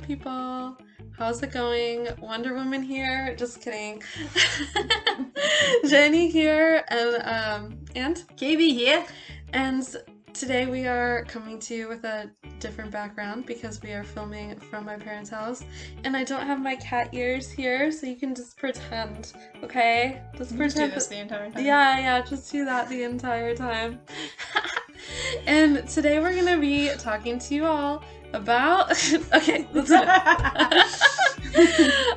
people. How's it going? Wonder Woman here. Just kidding. Jenni here and KB here. And today we are coming to you with a different background because we are filming from my parents' house. And I don't have my cat ears here, so you can just pretend, okay? Just pretend. Do this the entire time. Yeah, just do that the entire time. And today we're going to be talking to you all about... okay, let's do it.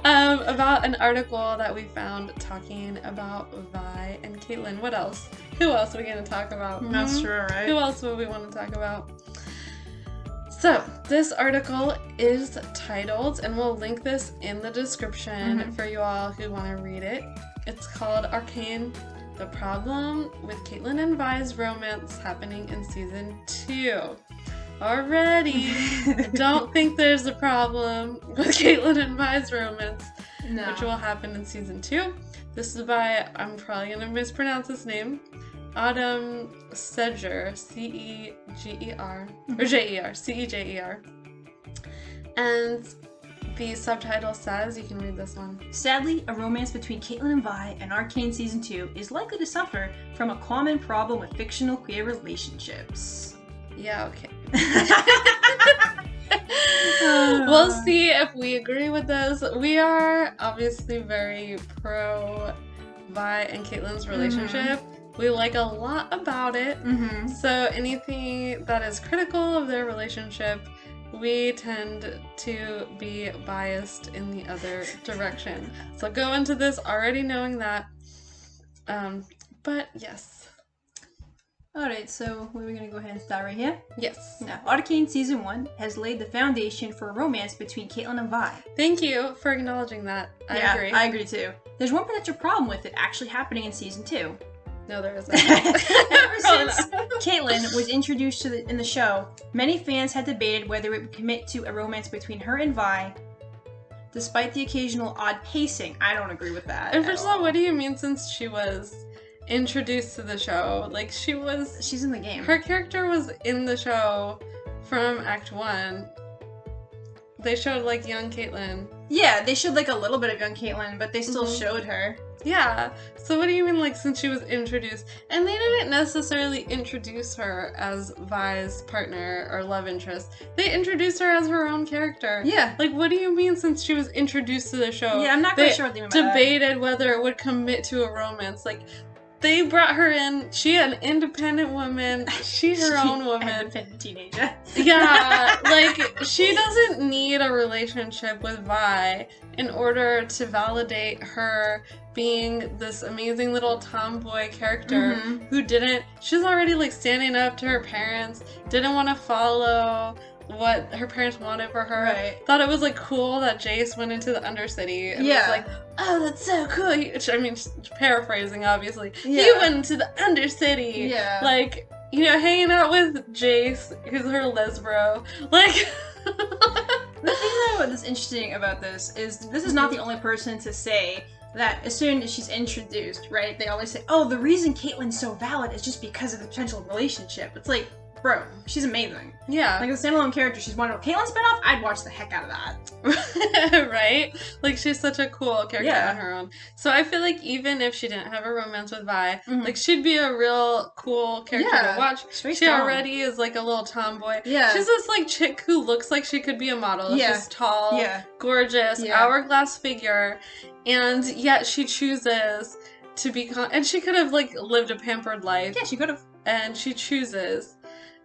About an article that we found talking about Vi and Caitlyn. What else? Who else are we going to talk about? That's true, right? Who else would we want to talk about? So, this article is titled, and we'll link this in the description for you all who want to read it. It's called Arcane, the problem with Caitlyn and Vi's romance happening in season 2. Already, don't think there's a problem with Caitlyn and Vi's romance, which will happen in season 2. This is by, I'm probably going to mispronounce his name, Autumn Seger, C-E-G-E-R, or J-E-R, C-E-J-E-R. And the subtitle says, you can read this one. Sadly, a romance between Caitlyn and Vi and Arcane Season 2 is likely to suffer from a common problem with fictional queer relationships. Yeah, okay. We'll see if we agree with this. We are obviously very pro Vi and Caitlyn's relationship. We like a lot about it. So anything that is critical of their relationship, we tend to be biased in the other direction. So go into this already knowing that. But yes. Alright, so we're going to go ahead and start right here. Yes. Now, Arcane Season 1 has laid the foundation for a romance between Caitlyn and Vi. Thank you for acknowledging that. I agree. I agree too. There's one potential problem with it actually happening in Season 2. No, there isn't. Ever since Caitlyn was introduced in the show, many fans had debated whether it would commit to a romance between her and Vi, despite the occasional odd pacing. I don't agree with that. And first of all, what do you mean since she was introduced to the show? Like, she's in the game. Her character was in the show from Act 1. They showed, like, young Caitlyn. Yeah, they showed, like, a little bit of young Caitlyn, but they still showed her. Yeah. So what do you mean, like, since she was introduced? And they didn't necessarily introduce her as Vi's partner or love interest. They introduced her as her own character. Yeah. Like, what do you mean since she was introduced to the show? Yeah, I'm not quite sure what they mean by that. Debated whether it would commit to a romance. Like, they brought her in. She an independent woman. She her own woman. Independent teenager. Yeah, like, she doesn't need a relationship with Vi in order to validate her being this amazing little tomboy character who she's already, like, standing up to her parents, didn't want to follow what her parents wanted for her. Right. Thought it was, like, cool that Jace went into the Undercity and was like, oh, that's so cool. I mean, paraphrasing, obviously. Yeah. He went into the Undercity. Yeah. Like, you know, hanging out with Jace, who's her lesbro. Like... The thing that's interesting about this is is not the only person to say that as soon as she's introduced, right, they always say, oh, the reason Caitlyn's so valid is just because of the potential relationship. It's like, bro, she's amazing. Yeah. Like, a standalone character, she's wonderful. Caitlyn spinoff, I'd watch the heck out of that. Right? Like, she's such a cool character on her own. So I feel like even if she didn't have a romance with Vi, like, she'd be a real cool character to watch. She already is, like, a little tomboy. Yeah. She's this, like, chick who looks like she could be a model. Yeah. She's tall, gorgeous, hourglass figure, and yet she chooses to become... And she could have, like, lived a pampered life. Yeah, she could have. And she chooses,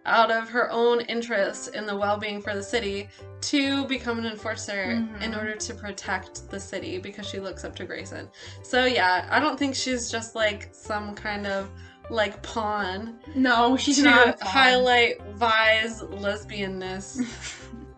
out of her own interest in the well-being for the city, to become an enforcer in order to protect the city because she looks up to Grayson. So yeah, I don't think she's just, like, some kind of, like, pawn. No, she's not. To highlight Vi's lesbianness.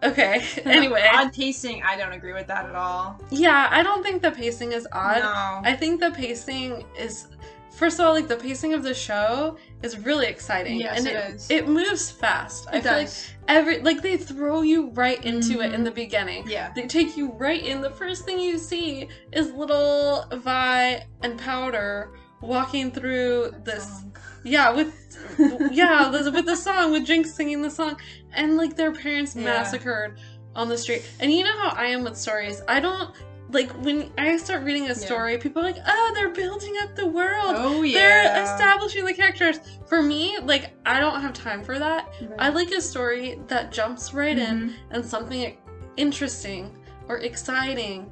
Okay, anyway. Odd pacing, I don't agree with that at all. Yeah, I don't think the pacing is odd. No. I think the pacing is... First of all, like, the pacing of the show is really exciting. Yes, and it is. It moves fast. I does. feel like they throw you right into it in the beginning. Yeah. They take you right in. The first thing you see is little Vi and Powder walking through this. Yeah, with the song, with Jinx singing the song, and, like, their parents massacred on the street. And you know how I am with stories. I don't, like, when I start reading a story, people are like, oh, they're building up the world. Oh, yeah. They're establishing the characters. For me, like, I don't have time for that. Right. I like a story that jumps right in and something interesting or exciting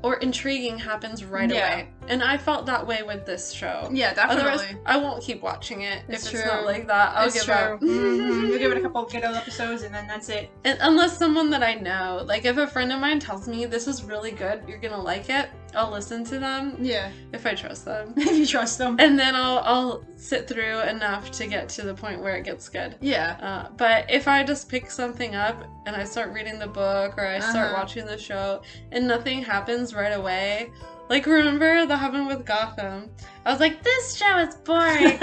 or intriguing happens right away. And I felt that way with this show. Yeah, definitely. Otherwise, I won't keep watching it if It's it's not like that. I'll give up. You'll give it a couple of good episodes and then that's it. And unless someone that I know, like if a friend of mine tells me this is really good, you're gonna like it, I'll listen to them. Yeah. If I trust them. If you trust them. And then I'll sit through enough to get to the point where it gets good. Yeah. But if I just pick something up and I start reading the book or I start watching the show and nothing happens right away, like remember that happened with Gotham? I was like, this show is boring.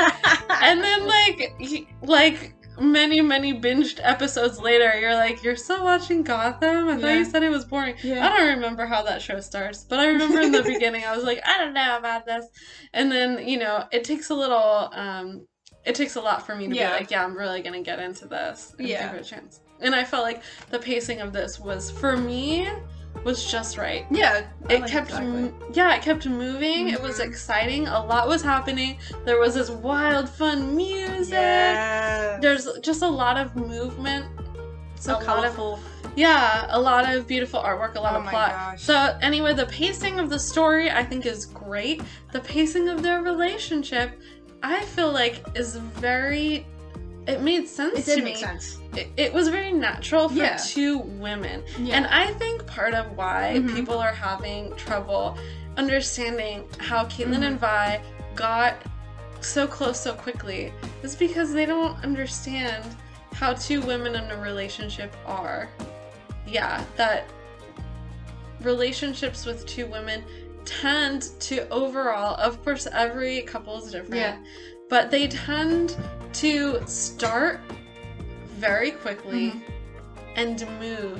And then like many binged episodes later, you're like, you're still watching Gotham? I thought you said it was boring. Yeah. I don't remember how that show starts, but I remember in the beginning I was like, I don't know about this. And then, you know, it takes a little, it takes a lot for me to be like, yeah, I'm really gonna get into this and give it a chance. And I felt like the pacing of this was, for me, was just right. Yeah. It kept moving. It was exciting. A lot was happening. There was this wild, fun music. Yes. There's just a lot of movement. So colorful. A lot of beautiful artwork, a lot of plot. Gosh. So anyway, the pacing of the story I think is great. The pacing of their relationship, I feel like is very... It made sense to me. It did make sense. It was very natural for two women. Yeah. And I think part of why people are having trouble understanding how Caitlyn and Vi got so close so quickly is because they don't understand how two women in a relationship are. Yeah, that relationships with two women tend to overall, of course every couple is different, but they tend to start very quickly and move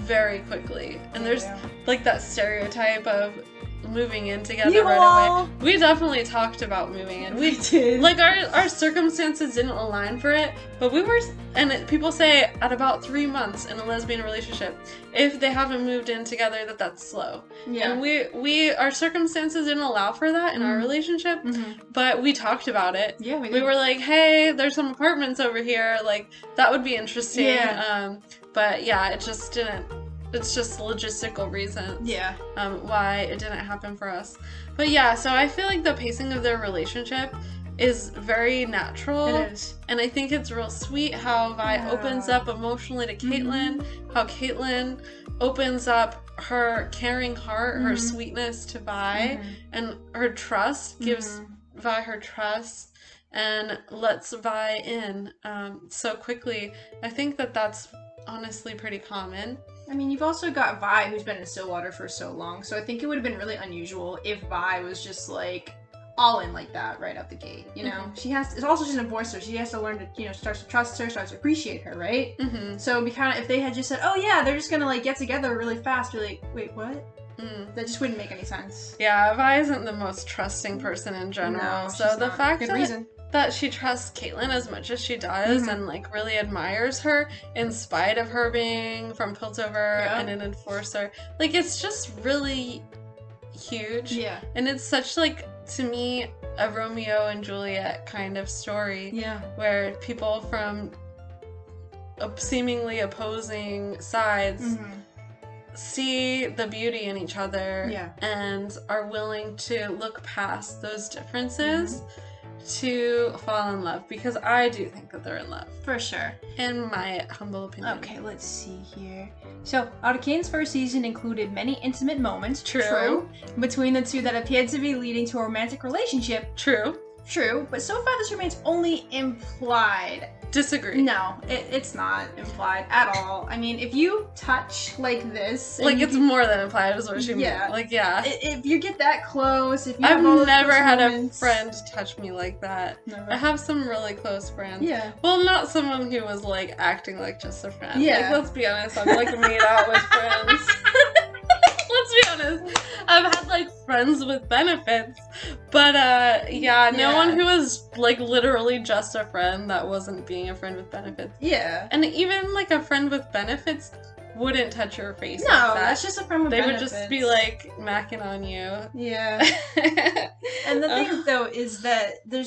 very quickly. And there's like that stereotype of moving in together right away. We definitely talked about moving in. We did. Like our circumstances didn't align for it, but we were, and people say at about 3 months in a lesbian relationship, if they haven't moved in together, that's slow. Yeah. And we our circumstances didn't allow for that in our relationship, but we talked about it. Yeah, we were like, hey, there's some apartments over here, like that would be interesting. Yeah. But yeah, it just didn't. It's just logistical reasons. Yeah. Why it didn't happen for us. But yeah, so I feel like the pacing of their relationship is very natural. It is. And I think it's real sweet how Vi opens up emotionally to Caitlyn, how Caitlyn opens up her caring heart, her sweetness to Vi, and her trust, gives Vi her trust, and lets Vi in so quickly. I think that's honestly pretty common. I mean, you've also got Vi, who's been in Stillwater for so long, so I think it would have been really unusual if Vi was just, like, all in like that right out the gate, you know? She has, it's also she's a voicer, she has to learn to, you know, starts to trust her, starts to appreciate her, right? So it'd be kind of, if they had just said, oh yeah, they're just gonna, like, get together really fast, you're like, wait, what? That just wouldn't make any sense. Yeah, Vi isn't the most trusting person in general, no, so the fact that she trusts Caitlyn as much as she does and like really admires her in spite of her being from Piltover and an enforcer, like it's just really huge. Yeah. And it's such like, to me, a Romeo and Juliet kind of story. Yeah. Where people from seemingly opposing sides see the beauty in each other and are willing to look past those differences to fall in love, because I do think that they're in love. For sure. In my humble opinion. Okay, let's see here. So, Arcane's first season included many intimate moments, True, between the two that appeared to be leading to a romantic relationship. True, but so far this remains only implied. Disagree. No, it's not implied at all. I mean, if you touch like this... Like, it's more than implied is what she means. Like, yeah. If you get that close, if you I've never had a friend touch me like that. Never. I have some really close friends. Yeah. Well, not someone who was, like, acting like just a friend. Yeah. Like, let's be honest, I've, like, made out with friends. Let's be honest. I've had, like, friends with benefits. But, no one who was, like, literally just a friend that wasn't being a friend with benefits. Yeah. And even, like, a friend with benefits wouldn't touch your face. No, like that. that's just a friend with They benefits. would just be like macking on you. Yeah. And the thing though is that the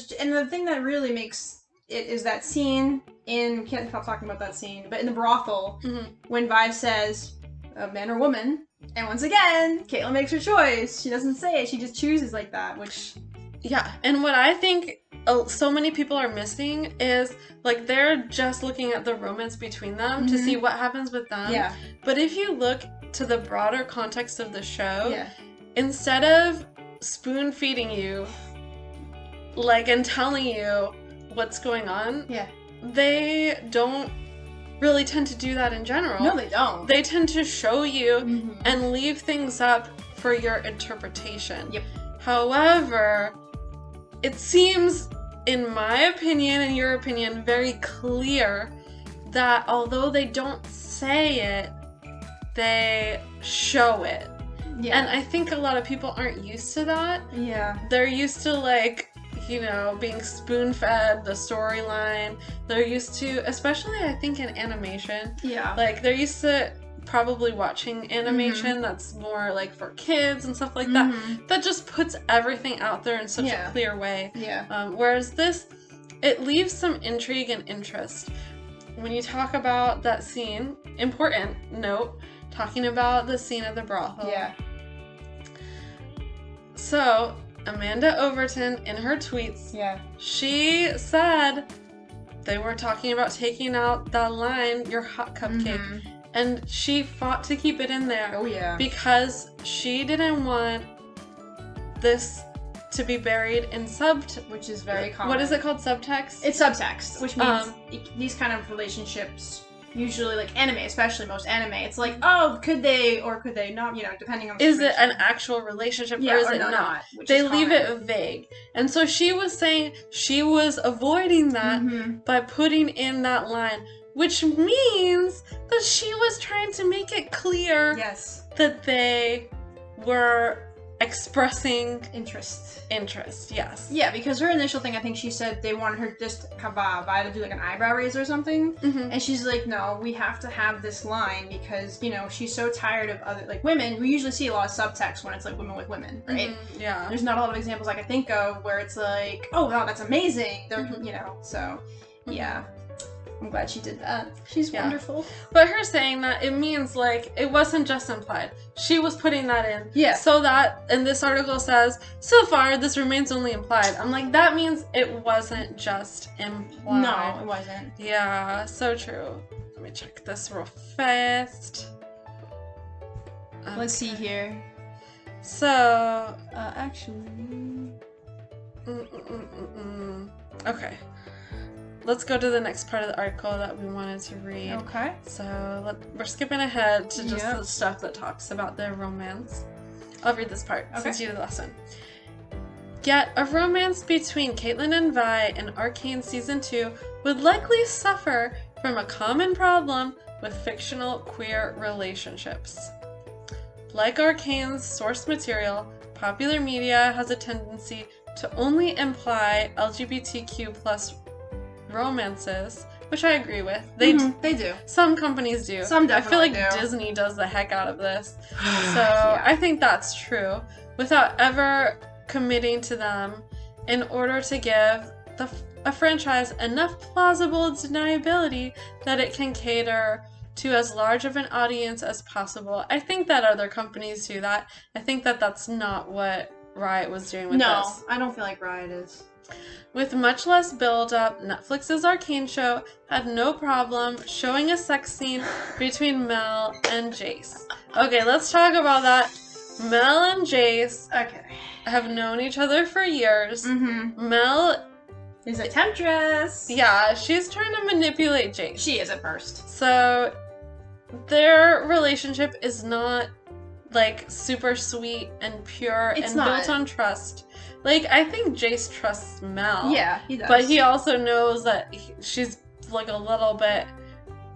thing that really makes it is that scene in, we can't stop talking about that scene, but in the brothel, when Vi says, a man or woman, and once again, Caitlyn makes her choice. She doesn't say it, she just chooses like that, which... Yeah, and what I think so many people are missing is, like, they're just looking at the romance between them to see what happens with them. Yeah. But if you look to the broader context of the show, Yeah. instead of spoon-feeding you, like, and telling you what's going on, they don't really tend to do that in general. No, they don't. They tend to show you and leave things up for your interpretation. Yep. However, it seems, in my opinion and your opinion, very clear that although they don't say it, they show it. Yeah. And I think a lot of people aren't used to that. Yeah. They're used to, like, you know, being spoon-fed the storyline. They're used to, especially I think in animation. Yeah. Like, they're used to probably watching animation that's more like for kids and stuff like that. That just puts everything out there in such a clear way. Yeah. Whereas this, it leaves some intrigue and interest. When you talk about that scene, important note, talking about the scene of the brothel. Yeah. So, Amanda Overton, in her tweets, she said they were talking about taking out that line, your hot cupcake. And she fought to keep it in there. Oh, yeah. Because she didn't want this to be buried in which is very common. What is it called? Subtext? It's subtext, which means these kind of relationships, usually like anime, especially most anime, it's like, oh, could they or could they not, you know, depending on the situation. Is it an actual relationship or is it not? They leave it vague. And so she was saying she was avoiding that by putting in that line, which means that she was trying to make it clear that they were expressing interest, yes. Yeah, because her initial thing, I think she said they wanted her just Vi to do like an eyebrow raise or something. And she's like, no, we have to have this line because, you know, she's so tired of other, like, women. We usually see a lot of subtext when it's like women with women, right? Yeah. There's not a lot of examples I can think of where it's like, oh, wow, that's amazing. They're, you know, so, yeah. I'm glad she did that. She's wonderful. But her saying that, it means, like, it wasn't just implied. She was putting that in. Yeah. So that, and this article says, so far, this remains only implied. I'm like, that means it wasn't just implied. No, it wasn't. Yeah, so true. Let me check this real fast. Let's see here. So, actually... Okay. Let's go to the next part of the article that we wanted to read. Okay. So we're skipping ahead to just the stuff that talks about their romance. I'll read this part since you did the last one. Yet, a romance between Caitlyn and Vi in Arcane Season 2 would likely suffer from a common problem with fictional queer relationships. Like Arcane's source material, popular media has a tendency to only imply LGBTQ+ romances, which I agree with. They do. Some companies do. Some definitely I feel like Disney does the heck out of this. So I think that's true. Without ever committing to them in order to give a franchise enough plausible deniability that it can cater to as large of an audience as possible. I think that other companies do that. I think that that's not what Riot was doing with this. No, I don't feel like Riot is. With much less build-up, Netflix's Arcane show had no problem showing a sex scene between Mel and Jace. Okay, let's talk about that. Mel and Jace have known each other for years. Mel is a temptress. Yeah, she's trying to manipulate Jace. She is at first. So, their relationship is not, like, super sweet and pure built on trust. Like, I think Jace trusts Mel. Yeah, he does. But he also knows that she's, like, a little bit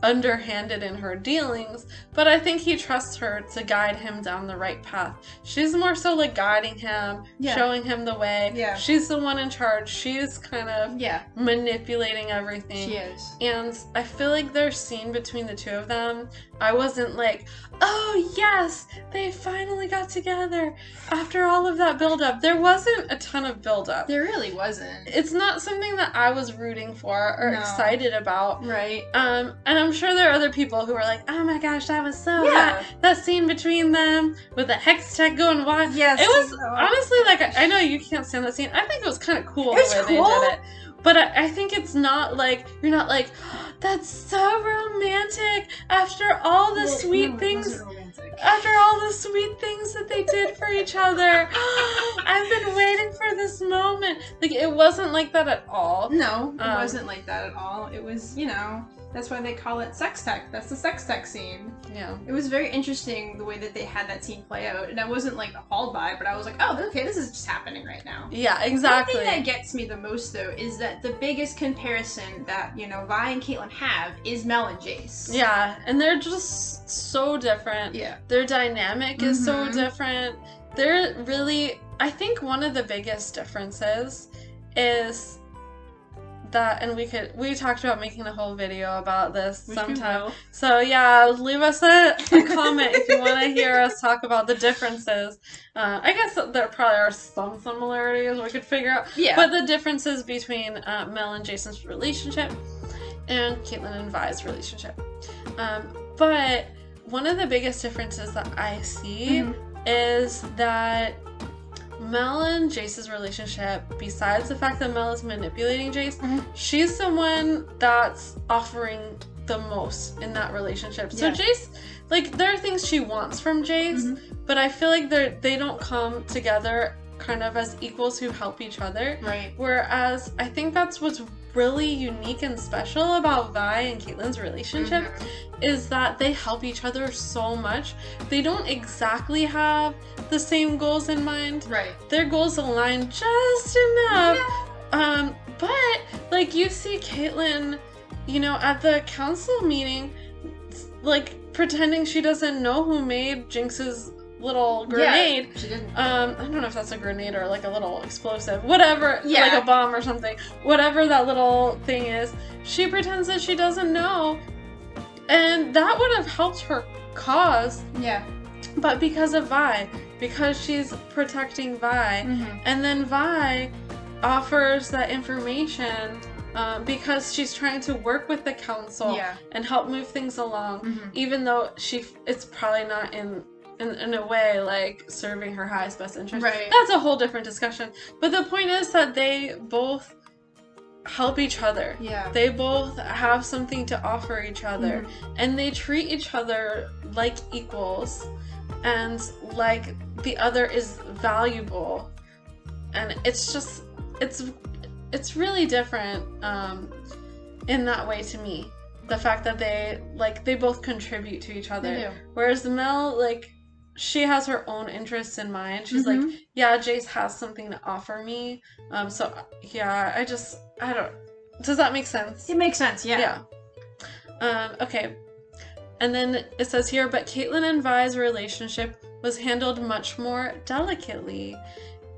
underhanded in her dealings, but I think he trusts her to guide him down the right path. She's more so like guiding him, showing him the way. Yeah. She's the one in charge. She's kind of manipulating everything. She is. And I feel like their scene between the two of them, I wasn't like, oh yes, they finally got together after all of that build-up. There wasn't a ton of build-up. There really wasn't. It's not something that I was rooting for or excited about. Right. And I'm sure there are other people who are like, oh my gosh, that was so hot. That scene between them with the hex tech going wild. Yes. It was honestly like, I know you can't stand that scene. I think it was kind of cool the way they did it. But I think it's not like, you're not like, oh, that's so romantic after all the sweet things. After all the sweet things that they did for each other. I've been waiting for this moment. Like, it wasn't like that at all. No, it wasn't like that at all. It was, you know, that's why they call it sex tech. That's the sex tech scene. Yeah. It was very interesting the way that they had that scene play out. And I wasn't like appalled by it, but I was like, oh, okay, this is just happening right now. Yeah, exactly. One thing that gets me the most, though, is that the biggest comparison that, you know, Vi and Caitlyn have is Mel and Jace. Yeah, and they're just so different. Yeah. Their dynamic is so different. They're really, I think one of the biggest differences is that, and we talked about making a whole video about this sometime. So yeah, leave us a comment if you want to hear us talk about the differences. I guess there probably are some similarities we could figure out. Yeah. But the differences between Mel and Jason's relationship and Caitlyn and Vi's relationship. But one of the biggest differences that I see is that Mel and Jace's relationship, besides the fact that Mel is manipulating Jace, she's someone that's offering the most in that relationship. So Jace, like, there are things she wants from Jace, but I feel like they don't come together kind of as equals who help each other. Right. Whereas I think that's what's really unique and special about Vi and Caitlyn's relationship is that they help each other so much. They don't exactly have the same goals in mind. Right. Their goals align just enough. Yeah. But like you see Caitlyn, you know, at the council meeting, like pretending she doesn't know who made Jinx's little grenade. Yeah, she didn't. I don't know if that's a grenade or like a little explosive. Whatever. Yeah. Like a bomb or something. Whatever that little thing is. She pretends that she doesn't know. And that would have helped her cause. Yeah. But because of Vi. Because she's protecting Vi. And then Vi offers that information because she's trying to work with the council and help move things along. Even though it's probably not in a way, like, serving her highest best interest. Right. That's a whole different discussion. But the point is that they both help each other. Yeah. They both have something to offer each other. And they treat each other like equals. And like the other is valuable. And it's just, it's really different in that way to me. The fact that they both contribute to each other. They do. Whereas Mel, like, she has her own interests in mind. She's like, yeah, Jace has something to offer me. So, yeah, I don't... Does that make sense? It makes sense, yeah. Yeah. Okay. And then it says here, but Caitlyn and Vi's relationship was handled much more delicately.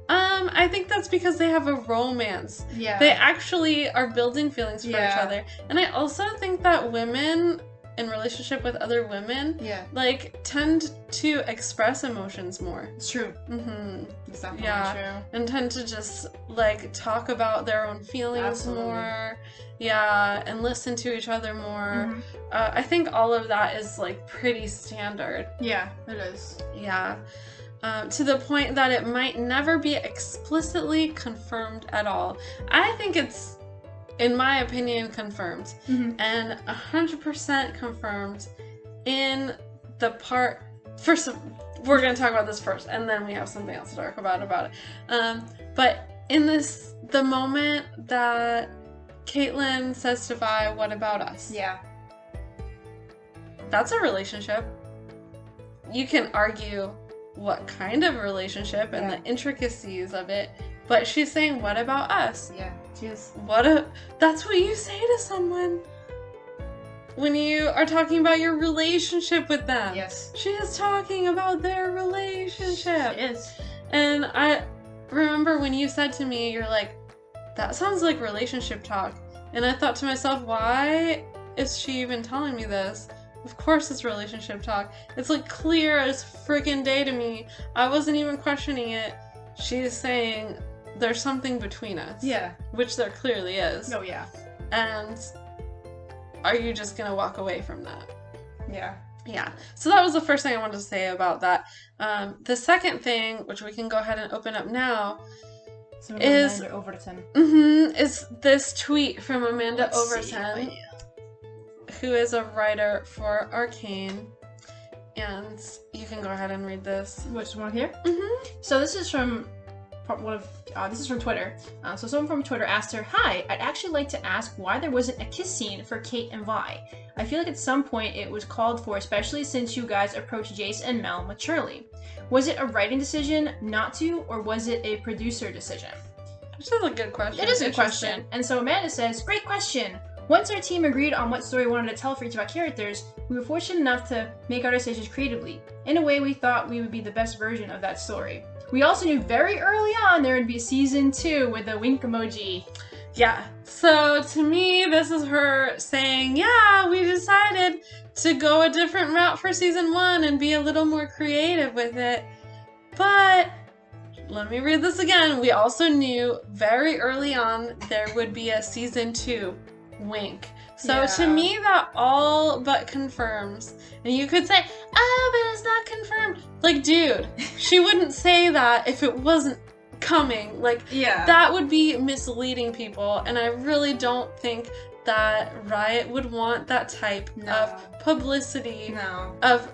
I think that's because they have a romance. Yeah. They actually are building feelings for each other. And I also think that women in relationship with other women, like, tend to express emotions more. It's true. It's definitely true. And tend to just, like, talk about their own feelings more. Yeah, and listen to each other more. I think all of that is, like, pretty standard. Yeah, it is. Yeah. To the point that it might never be explicitly confirmed at all. I think it's, in my opinion, confirmed. And 100% confirmed in the part... First, we're going to talk about this first, and then we have something else to talk about it. But in the moment that Caitlyn says to Vi, what about us? Yeah. That's a relationship. You can argue what kind of relationship and the intricacies of it, but she's saying, what about us? Yeah, she is. That's what you say to someone. when you are talking about your relationship with them. Yes. She is talking about their relationship. She is. And I remember when you said to me, you're like, that sounds like relationship talk. And I thought to myself, why is she even telling me this? Of course it's relationship talk. It's like clear as freaking day to me. I wasn't even questioning it. She's saying there's something between us. Yeah. Which there clearly is. Oh, yeah. And are you just gonna walk away from that? Yeah. Yeah. So that was the first thing I wanted to say about that. The second thing, which we can go ahead and open up now, is Amanda Overton. Is this tweet from Amanda Overton, who is a writer for Arcane. And you can go ahead and read this. Which one here? Mm-hmm. So this is from this is from Twitter. So someone from Twitter asked her, "Hi, I'd actually like to ask why there wasn't a kiss scene for Kate and Vi. I feel like at some point it was called for, especially since you guys approached Jace and Mel maturely. Was it a writing decision not to, or was it a producer decision?" Which is a good question. It is a good question. And so Amanda says, "Great question. Once our team agreed on what story we wanted to tell for each of our characters, we were fortunate enough to make our decisions creatively. In a way, we thought we would be the best version of that story. We also knew very early on there would be season 2 with a wink emoji." Yeah. So to me, this is her saying, yeah, we decided to go a different route for season 1 and be a little more creative with it. But let me read this again. We also knew very early on there would be a season 2. Wink. So to me, that all but confirms. And you could say, oh, but it's not confirmed. Like, dude, she wouldn't say that if it wasn't coming. Like, that would be misleading people. And I really don't think that Riot would want that type of publicity of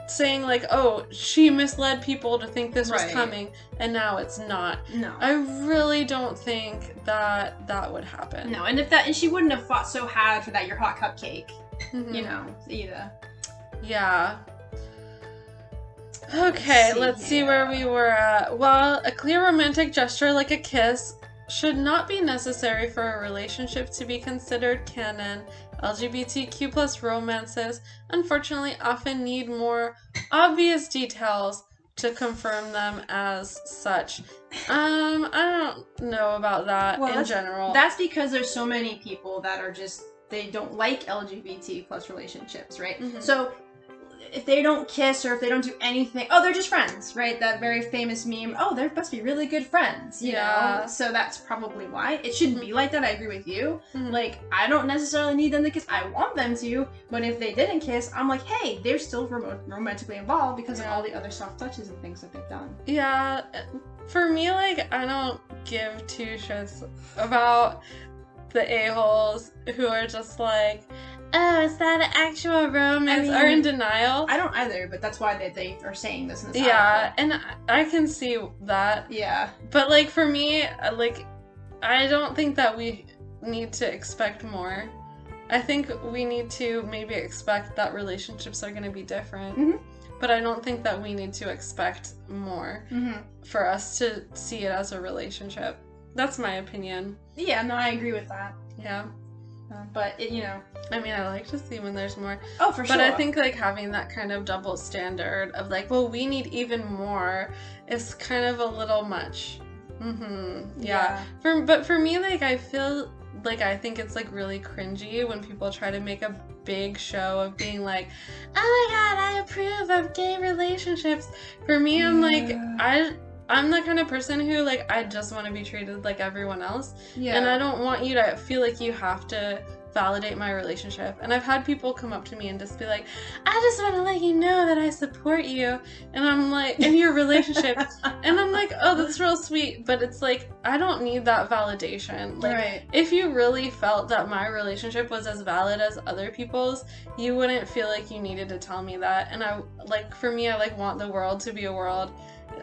saying like, oh, she misled people to think this was coming and now it's not. No. I really don't think that that would happen. No, and she wouldn't have fought so hard for that Your Hot Cupcake, you know, either. Yeah. Okay, let's see where we were at. Well, a clear romantic gesture like a kiss should not be necessary for a relationship to be considered canon. LGBTQ plus romances, unfortunately, often need more obvious details to confirm them as such. I don't know about that in general. That's because there's so many people that are just, they don't like LGBT plus relationships, right? Mm-hmm. So if they don't kiss or if they don't do anything, oh, they're just friends, right? That very famous meme, oh, they must be really good friends, you know? So that's probably why. It shouldn't be like that, I agree with you. Mm-hmm. Like, I don't necessarily need them to kiss, I want them to, but if they didn't kiss, I'm like, hey, they're still romantically involved because of all the other soft touches and things that they've done. Yeah, for me, like, I don't give two shits about the a-holes who are just like, oh, is that an actual romance? Or in denial. I don't either, but that's why they are saying this in this article. And I can see that. Yeah. But, like, for me, like, I don't think that we need to expect more. I think we need to maybe expect that relationships are going to be different. Mm-hmm. But I don't think that we need to expect more for us to see it as a relationship. That's my opinion. Yeah, no, I agree with that. Yeah. But, you know. I mean, I like to see when there's more. Oh, for sure. But I think, like, having that kind of double standard of, like, well, we need even more is kind of a little much. Mm-hmm. Yeah. But for me, like, I feel like I think it's, like, really cringy when people try to make a big show of being like, oh my god, I approve of gay relationships. For me, I'm like, I'm the kind of person who, like, I just want to be treated like everyone else. Yeah. And I don't want you to feel like you have to validate my relationship. And I've had people come up to me and just be like, I just want to let you know that I support you. And I'm like, in your relationship. And I'm like, oh, that's real sweet. But it's like, I don't need that validation. Like, if you really felt that my relationship was as valid as other people's, you wouldn't feel like you needed to tell me that. And I, like, for me, I, like, want the world to be a world.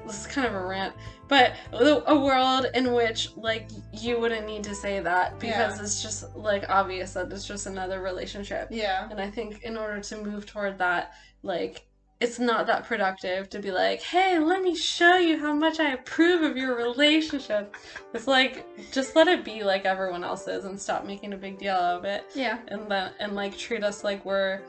This is kind of a rant, but a world in which, like, you wouldn't need to say that because it's just, like, obvious that it's just another relationship. Yeah. And I think in order to move toward that, like, it's not that productive to be like, hey, let me show you how much I approve of your relationship. It's like, just let it be like everyone else's and stop making a big deal of it. Yeah. And like treat us like we're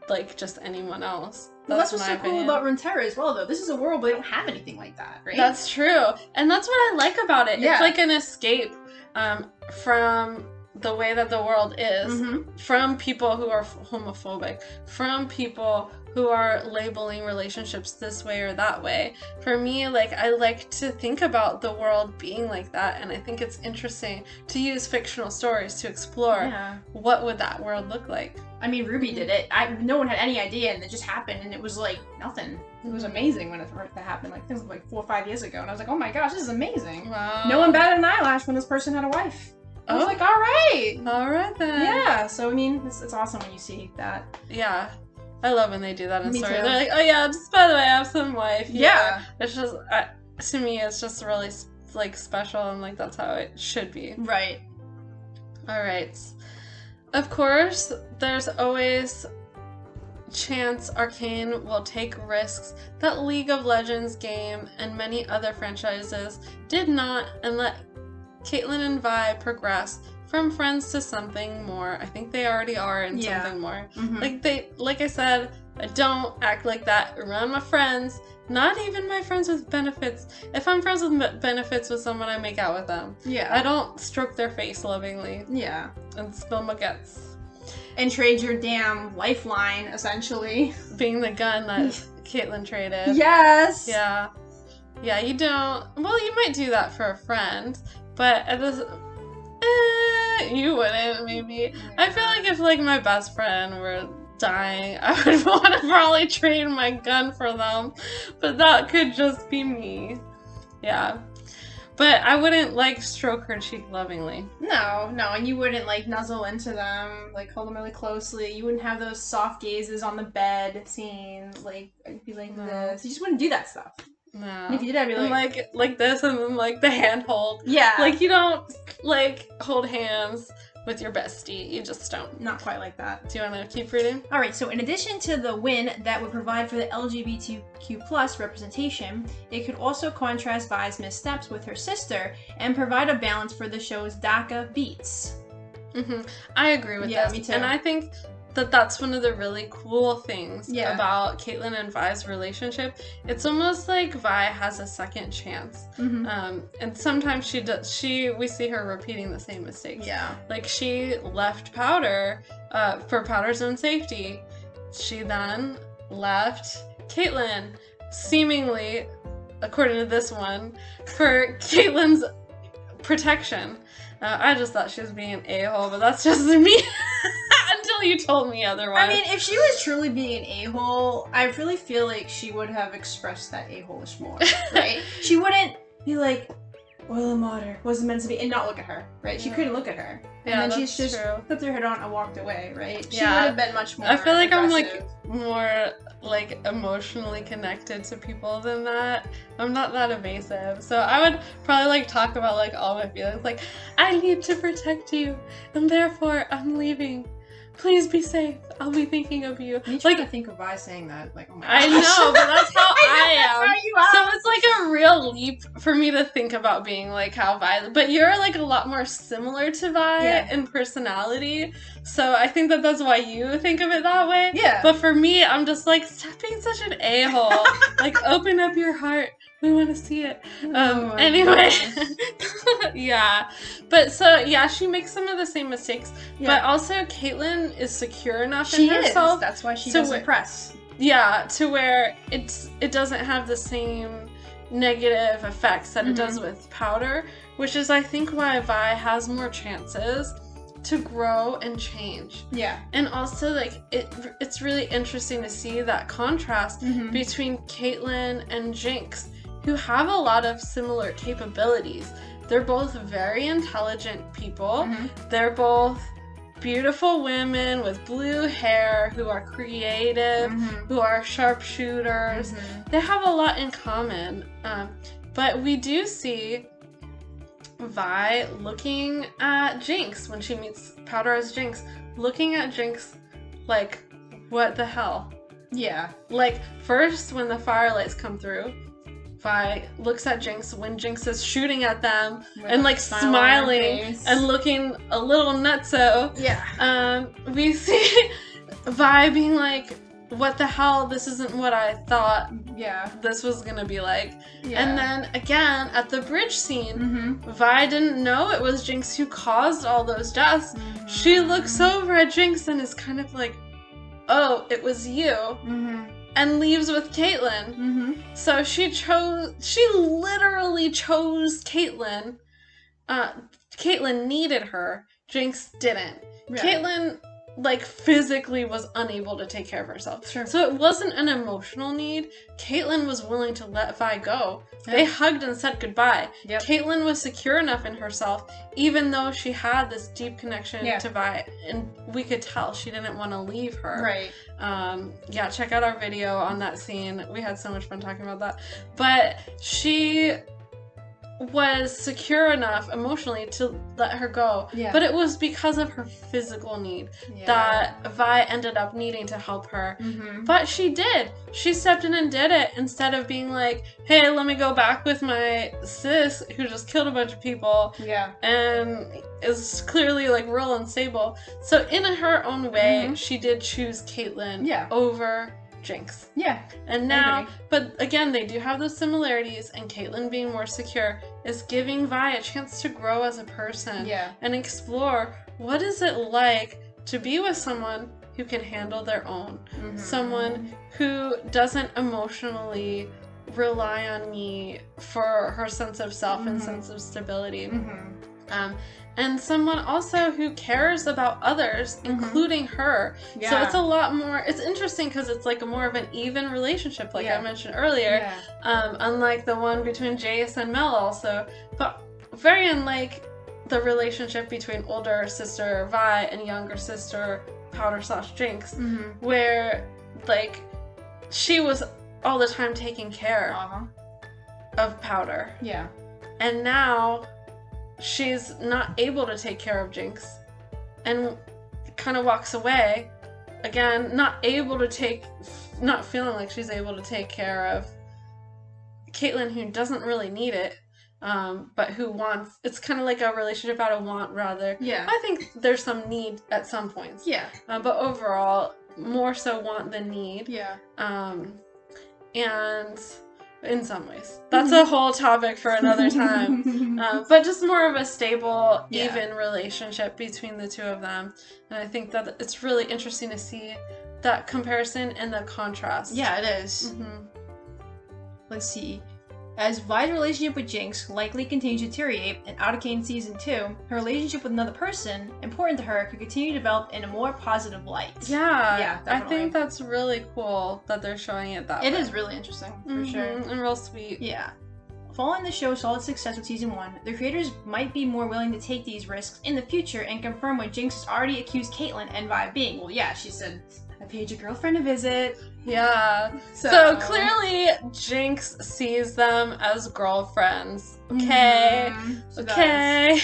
like just anyone else. Well, that's what's so cool about Runeterra as well, though. This is a world where they don't have anything like that, right? That's true. And that's what I like about it. Yeah. It's like an escape from the way that the world is, from people who are homophobic, from people who are labeling relationships this way or that way. For me, like, I like to think about the world being like that, and I think it's interesting to use fictional stories to explore what would that world look like. I mean, Ruby did it. No one had any idea, and it just happened, and it was like nothing. It was amazing when that happened. Like, this was like 4 or 5 years ago, and I was like, oh my gosh, this is amazing. Wow. No one batted an eyelash when this person had a wife. I was like, all right. All right then. Yeah, so I mean, it's awesome when you see that. Yeah. I love when they do that in Me stories. too. They're like, oh yeah, just by the way, I have some wife. Yeah. It's just, to me, it's just really, like, special, and, like, that's how it should be. Right. Alright. Of course, there's always chance Arcane will take risks that League of Legends game and many other franchises did not, and let Caitlyn and Vi progress from friends to something more. I think they already are in something more. Like I said, I don't act like that around my friends. Not even my friends with benefits. If I'm friends with benefits with someone, I make out with them. Yeah. I don't stroke their face lovingly. Yeah. And spill my guts. And trade your damn lifeline, essentially. Being the gun that Caitlyn traded. Yes! Yeah. Yeah, you don't... Well, you might do that for a friend, but at this... you wouldn't, maybe. Yeah. I feel like if, like, my best friend were dying, I would want to probably trade my gun for them, but that could just be me. Yeah. But I wouldn't, like, stroke her cheek lovingly. No, and you wouldn't, like, nuzzle into them, like, hold them really closely. You wouldn't have those soft gazes on the bed scene, like, I'd be like this. You just wouldn't do that stuff. No. And if you did, I'd be like this, and then, like, the hand hold. Yeah. Like, you don't, like, hold hands with your bestie. You just don't. Not quite like that. Do you want to keep reading? Alright, so in addition to the win that would provide for the LGBTQ+ representation, it could also contrast Vi's missteps with her sister and provide a balance for the show's DACA beats. I agree with this. Me too. And I think that that's one of the really cool things about Caitlyn and Vi's relationship. It's almost like Vi has a second chance. And sometimes we see her repeating the same mistakes. Yeah. Like, she left Powder for Powder's own safety. She then left Caitlyn, seemingly, according to this one, for Caitlyn's protection. I just thought she was being an a-hole, but that's just me. Until you told me otherwise. I mean, if she was truly being an a-hole, I really feel like she would have expressed that a-hole-ish more, right? She wouldn't be like, oil and water wasn't meant to be, and not look at her, right? She couldn't look at her. And then she's just flipped her head on and walked away, right? She would have been much more I feel like aggressive. I'm, like, more, like, emotionally connected to people than that. I'm not that evasive. So I would probably, like, talk about, like, all my feelings. Like, I need to protect you, and therefore I'm leaving. Please be safe. I'll be thinking of you. Me trying to think of Vi saying that. Like, oh my gosh. I know, but that's how I am. That's how you are. So it's like a real leap for me to think about being like how Vi. But you're like a lot more similar to Vi in personality. So I think that that's why you think of it that way. Yeah. But for me, I'm just like, stop being such an a-hole. Like, open up your heart. We want to see it. Anyway. Yeah. But so, yeah, she makes some of the same mistakes. Yeah. But also, Caitlyn is secure enough in herself. That's why she doesn't press. Yeah, to where it doesn't have the same negative effects that it does with Powder, which is, I think, why Vi has more chances to grow and change. Yeah. And also, like, it's really interesting to see that contrast between Caitlyn and Jinx, who have a lot of similar capabilities. They're both very intelligent people. They're both beautiful women with blue hair who are creative, who are sharpshooters. They have a lot in common. But we do see Vi looking at Jinx when she meets Powder as Jinx, looking at Jinx like, what the hell? Yeah. Like, first, when the firelights come through, Vi looks at Jinx when Jinx is shooting at them and, like, smiling and looking a little nutso. Yeah. We see Vi being like, what the hell? This isn't what I thought this was gonna be like. Yeah. And then, again, at the bridge scene, Vi didn't know it was Jinx who caused all those deaths. She looks over at Jinx and is kind of like, oh, it was you. And leaves with Caitlyn. So she literally chose Caitlyn. Caitlyn needed her. Jinx didn't. Right. Caitlyn, like, physically was unable to take care of herself. Sure. So it wasn't an emotional need. Caitlyn was willing to let Vi go. Yep. They hugged and said goodbye. Yep. Caitlyn was secure enough in herself, even though she had this deep connection to Vi, and we could tell she didn't want to leave her. Right. Check out our video on that scene. We had so much fun talking about that. But she was secure enough emotionally to let her go. Yeah. But it was because of her physical need that Vi ended up needing to help her. But she did. She stepped in and did it instead of being like, hey, let me go back with my sis who just killed a bunch of people. Yeah. And is clearly, like, real unstable. So in her own way, she did choose Caitlyn over Jinx. Yeah. And now, but again, they do have those similarities, and Caitlyn being more secure is giving Vi a chance to grow as a person and explore what is it like to be with someone who can handle their own. Someone who doesn't emotionally rely on me for her sense of self and sense of stability. And someone also who cares about others, including her. Yeah. So it's a lot more, it's interesting because it's like a more of an even relationship, like I mentioned earlier. Yeah. Unlike the one between Jace and Mel also. But very unlike the relationship between older sister Vi and younger sister Powder/Jinx, where, like, she was all the time taking care of Powder. Yeah. And now she's not able to take care of Jinx and kind of walks away. Again, not feeling like she's able to take care of Caitlyn, who doesn't really need it, but who wants, it's kind of like a relationship out of want, rather. Yeah. I think there's some need at some points. Yeah. But overall, more so want than need. Yeah. And in some ways. That's a whole topic for another time. But just more of a stable, even relationship between the two of them. And I think that it's really interesting to see that comparison and the contrast. Yeah, it is. Let's see. As Vi's relationship with Jinx likely continues to deteriorate in Arcane Season 2, her relationship with another person, important to her, could continue to develop in a more positive light. Yeah, I think that's really cool that they're showing it that way. It is really interesting, for sure. And real sweet. Yeah. Following the show's solid success with Season 1, the creators might be more willing to take these risks in the future and confirm what Jinx has already accused Caitlyn and Vi of being. Well, yeah, she said, I paid your girlfriend a visit. Yeah. So clearly, Jinx sees them as girlfriends. Okay. Okay.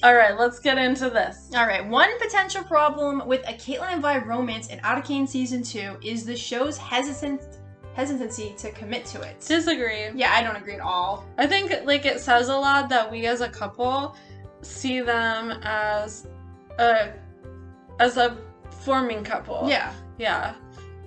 All right, let's get into this. All right. One potential problem with a Caitlyn and Vi romance in Arcane Season 2 is the show's hesitancy to commit to it. Disagree. Yeah, I don't agree at all. I think, like, it says a lot that we as a couple see them as a forming couple. Yeah. Yeah.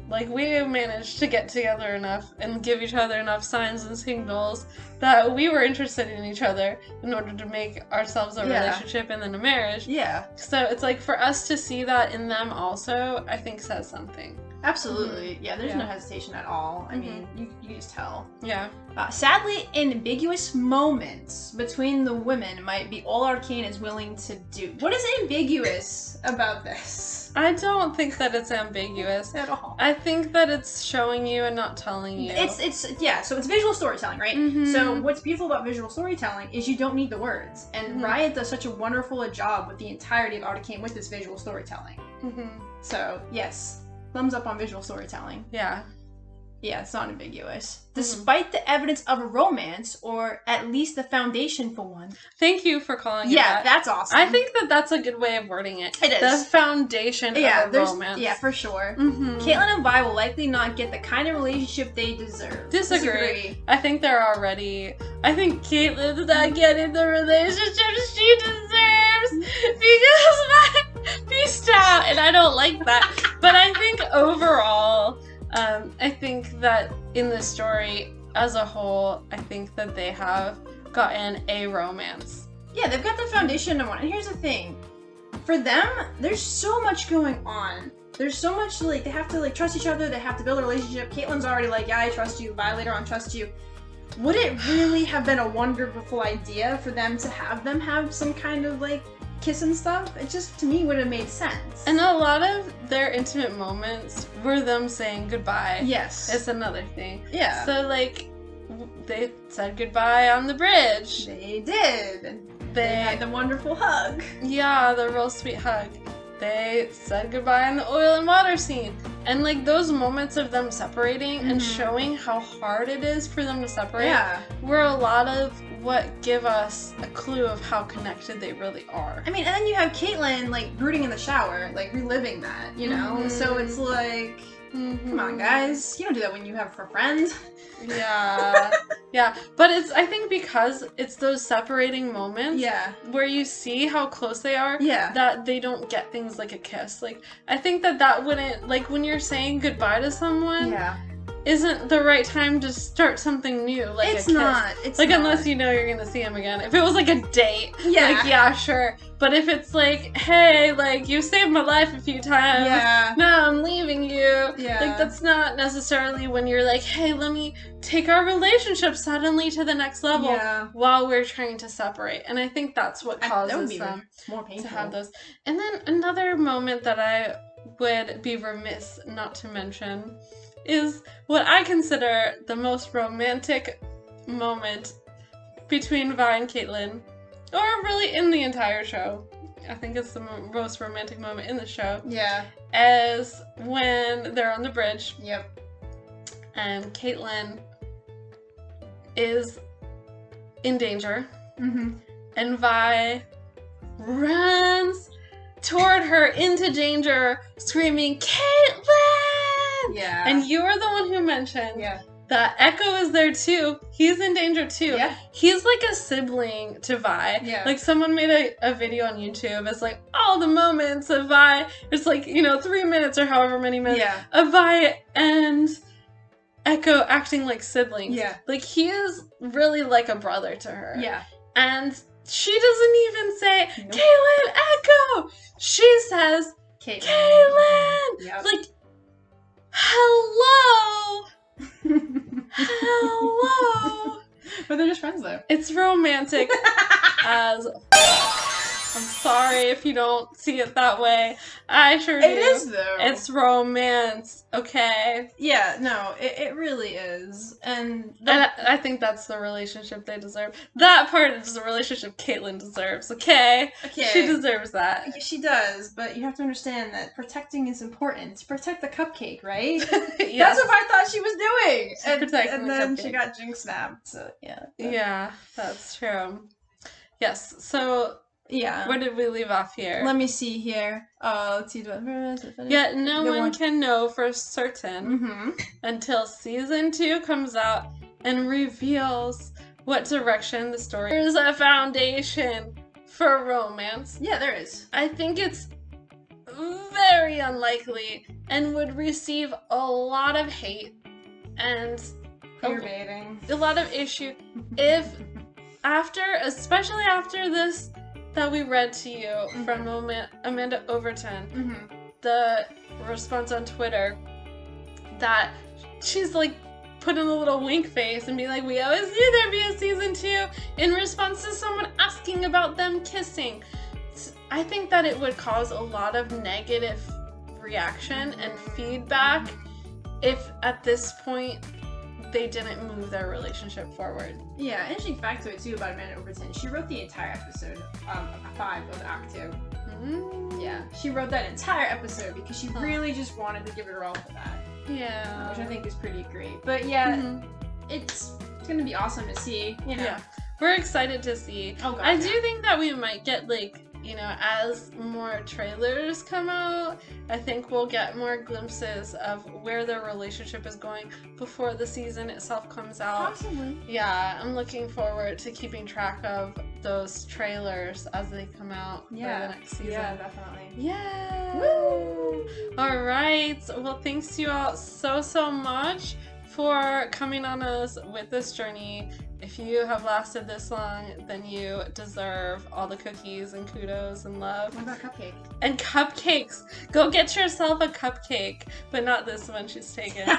Like, we managed to get together enough and give each other enough signs and signals that we were interested in each other in order to make ourselves a relationship and then a marriage. Yeah. So it's like, for us to see that in them also, I think says something. Absolutely. Yeah, there's no hesitation at all. I mean, you just tell. Yeah. Sadly, ambiguous moments between the women might be all Arcane is willing to do. What is ambiguous about this? I don't think that it's ambiguous at all. I think that it's showing you and not telling you. So it's visual storytelling, right? So what's beautiful about visual storytelling is you don't need the words. And Riot does such a wonderful job with the entirety of Arcane with this visual storytelling. So, yes. Thumbs up on visual storytelling. Yeah. Yeah, it's not ambiguous. Despite the evidence of a romance, or at least the foundation for one. Thank you for calling it Yeah, that. that's awesome. I think that that's a good way of wording it. It is. The foundation of a romance. Yeah, for sure. Mm-hmm. Caitlyn and Vi will likely not get the kind of relationship they deserve. Disagree. I think Caitlyn's not getting the relationship she deserves because Vi beast out, and I don't like that. But I think overall, I think that in the story as a whole, I think that they have gotten a romance. Yeah, they've got the foundation of one. And here's the thing. For them, there's so much going on. There's so much, they have to, trust each other. They have to build a relationship. Caitlyn's already yeah, I trust you. Vi later on trust you. Would it really have been a wonderful idea for them to have some kind of, kiss and stuff? It just, to me, would have made sense. And a lot of their intimate moments were them saying goodbye. Yes. It's another thing. Yeah. So, they said goodbye on the bridge. They did. They had the wonderful hug. Yeah, the real sweet hug. They said goodbye on the oil and water scene. And, those moments of them separating and showing how hard it is for them to separate were a lot of what give us a clue of how connected they really are. I mean, and then you have Caitlyn, brooding in the shower, reliving that, you know? So it's come on, guys. You don't do that when you have a friend. Yeah. Yeah. But I think because it's those separating moments where you see how close they are, that they don't get things like a kiss. I think that wouldn't, when you're saying goodbye to someone, isn't the right time to start something new, a kiss. It's not. Unless you know you're gonna see him again. If it was a date, yeah, sure. But if it's hey, you saved my life a few times, now I'm leaving you. Yeah. That's not necessarily when you're hey, let me take our relationship suddenly to the next level while we're trying to separate. And I think that's what causes them more painful to have those. And then another moment that I would be remiss not to mention is what I consider the most romantic moment between Vi and Caitlyn, or really in the entire show. I think it's the most romantic moment in the show. Yeah. As when they're on the bridge. Yep. And Caitlyn is in danger. Mm-hmm. And Vi runs toward her into danger, screaming, "Caitlyn!" Yeah. And you were the one who mentioned that Echo is there too. He's in danger too. Yeah. He's like a sibling to Vi. Yeah. Someone made a video on YouTube. It's all the moments of Vi. It's 3 minutes or however many minutes of Vi and Echo acting like siblings. Yeah. He is really like a brother to her. Yeah. And she doesn't even say, Caitlyn, Echo! She says, Caitlyn! Yep. Hello! Hello! But they're just friends, though. It's romantic as I'm sorry if you don't see it that way. I sure do. It is, though. It's romance, okay? Yeah, no, it really is. And I think that's the relationship they deserve. That part is the relationship Caitlyn deserves, okay? She deserves that. Yeah, she does, but you have to understand that protecting is important. Protect the cupcake, right? Yes. That's what I thought she was doing! Protecting and the then cupcake. she got Jinx snapped, so yeah. Yeah, that's true. Yes, so... Yeah. Where did we leave off here? Let me see here. Let's see. Yeah, no one can know for certain until season 2 comes out and reveals what direction the story. There's a foundation for romance. Yeah, there is. I think it's very unlikely and would receive a lot of hate and a lot of issue if especially after this that we read to you from Amanda Overton, the response on Twitter, that she's putting a little wink face and be we always knew there'd be a season 2 in response to someone asking about them kissing. I think that it would cause a lot of negative reaction and feedback if at this point they didn't move their relationship forward. Yeah, interesting factoid too about Amanda Overton. She wrote the entire episode 5 of Act 2. Yeah, she wrote that entire episode because she really just wanted to give it her all for that. Yeah. Which I think is pretty great. But yeah, it's gonna be awesome to see. You know. Yeah. We're excited to see. Oh, God, I do think that we might get, like, you know, as more trailers come out, I think we'll get more glimpses of where their relationship is going before the season itself comes out. Possibly. Yeah, I'm looking forward to keeping track of those trailers as they come out for the next season. Yeah, definitely. Yeah. Woo! All right. Well, thanks to you all so much for coming on us with this journey. If you have lasted this long, then you deserve all the cookies and kudos and love. What about cupcake? And cupcakes. Go get yourself a cupcake, but not this one she's taken.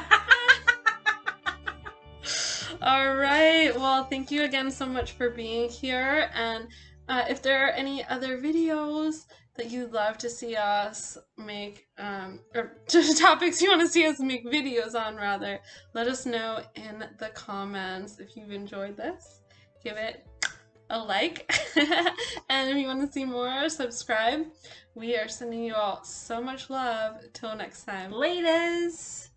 All right. Well, thank you again so much for being here. And if there are any other videos that you'd love to see us make, or topics you want to see us make videos on, rather, let us know in the comments. If you've enjoyed this, give it a like. And if you want to see more, subscribe. We are sending you all so much love. Till next time. Laters!